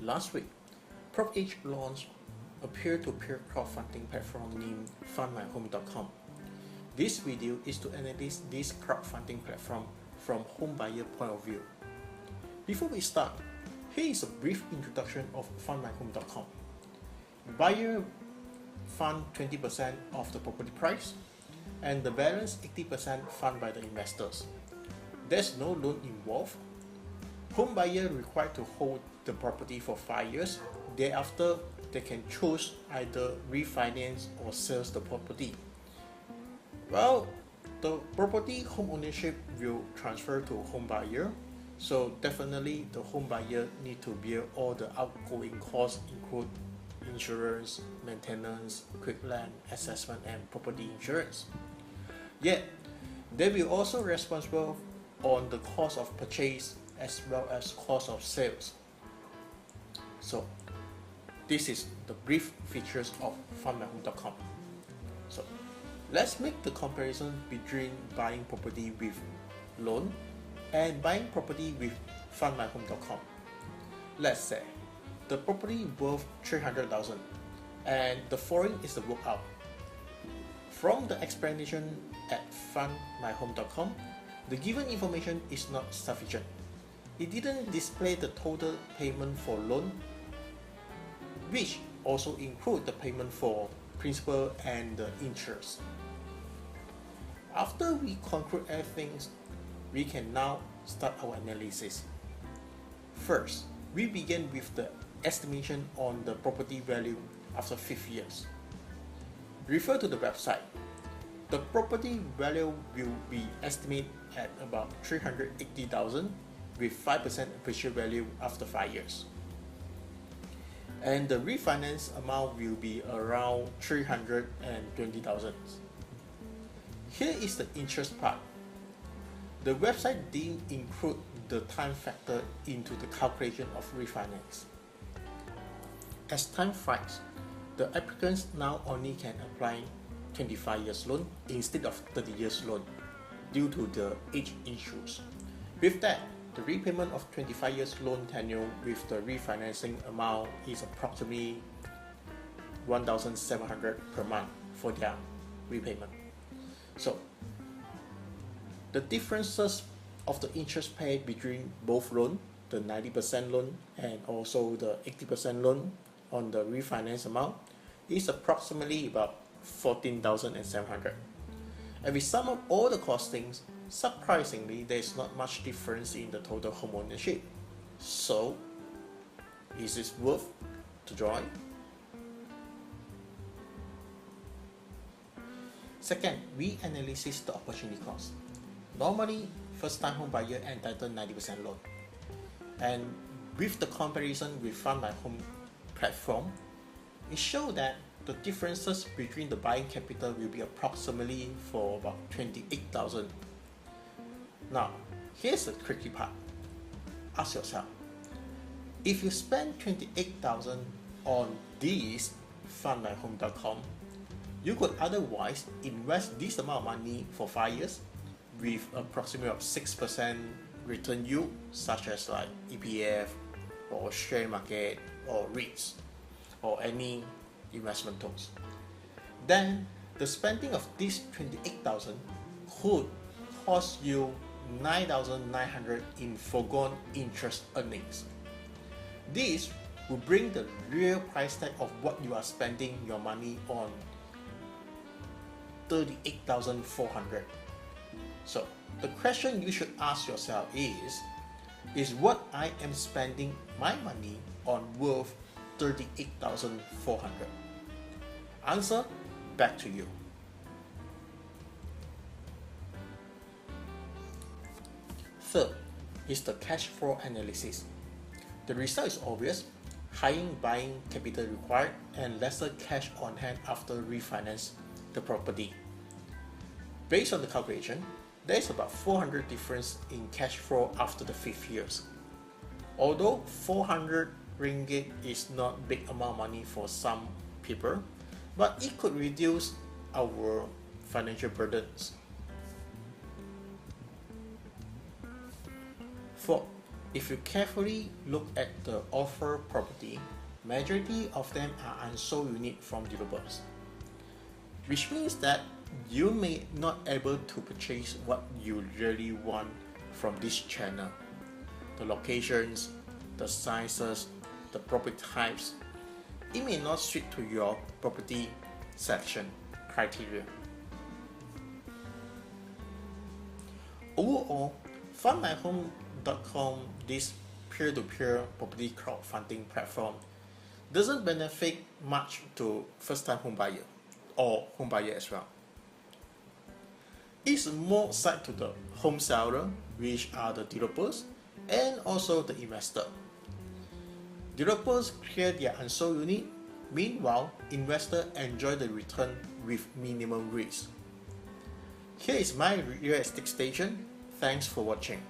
Last week, PropH launched a peer-to-peer crowdfunding platform named FundMyHome.com. This video is to analyze this crowdfunding platform from home buyer point of view. Before we start, here is a brief introduction of FundMyHome.com. Buyer fund 20% of the property price, and the balance 80% funded by the investors. There's no loan involved. Home buyer required to hold the property for 5 years. Thereafter, they can choose either refinance or sell the property. Well, the property home ownership will transfer to home buyer, so definitely the home buyer need to bear all the outgoing costs, include insurance, maintenance, quick land assessment, and property insurance. Yet, they will also responsible on the cost of purchase as well as cost of sales. So, this is the brief features of FundMyHome.com. So, let's make the comparison between buying property with loan and buying property with FundMyHome.com. Let's say the property worth 300,000 and the following is the workout. From the explanation at FundMyHome.com, the given information is not sufficient. It didn't display the total payment for loan, which also include the payment for principal and the interest. After we conclude everything, we can now start our analysis. First, we begin with the estimation on the property value after 5 years. Refer to the website. The property value will be estimated at about 380,000 with 5% appreciation value after 5 years. And the refinance amount will be around 320,000. Here is the interest part. The website didn't include the time factor into the calculation of refinance. As time flies, the applicants now only can apply 25 years loan instead of 30 years loan due to the age issues. With that, the repayment of 25 years loan tenure with the refinancing amount is approximately 1,700 per month for their repayment. So, the differences of the interest paid between both loan, the 90% loan and also the 80% loan on the refinance amount is approximately about 14,700. And we sum up all the costings, surprisingly, there is not much difference in the total home ownership. So, is this worth to join? Second, we analyze the opportunity cost. Normally, first-time home buyer entitled 90% loan. And with the comparison with FundMyHome platform, it shows that the differences between the buying capital will be approximately for about 28,000. Now, here's the tricky part. Ask yourself, if you spend 28,000 on this FundMyHome.com, you could otherwise invest this amount of money for 5 years with approximately 6% return yield, such as like EPF or share market or REITs or any investment tools. Then the spending of this 28,000 could cost you 9,900 in foregone interest earnings. This will bring the real price tag of what you are spending your money on 38,400. So the question you should ask yourself is what I am spending my money on worth 38,400? Answer, back to you. Third is the cash flow analysis. The result is obvious: higher buying capital required and lesser cash on hand after refinance the property. Based on the calculation, there is about 400 difference in cash flow after the 5 years. Although 400 ringgit is not big amount of money for some people, but it could reduce our financial burdens. Fourth, If you carefully look at the offer property, majority of them are unsold unit from developers, which means that you may not able to purchase what you really want from this channel. The locations, the sizes, the property types, it may not suit to your property selection criteria. Overall, FundMyHome.com, this peer-to-peer property crowdfunding platform, doesn't benefit much to first-time home buyer or home buyer as well. It's more side to the home seller, which are the developers and also the investor. Developers clear their unsold unit, meanwhile investors enjoy the return with minimum risk. Here is my real estate station. Thanks for watching.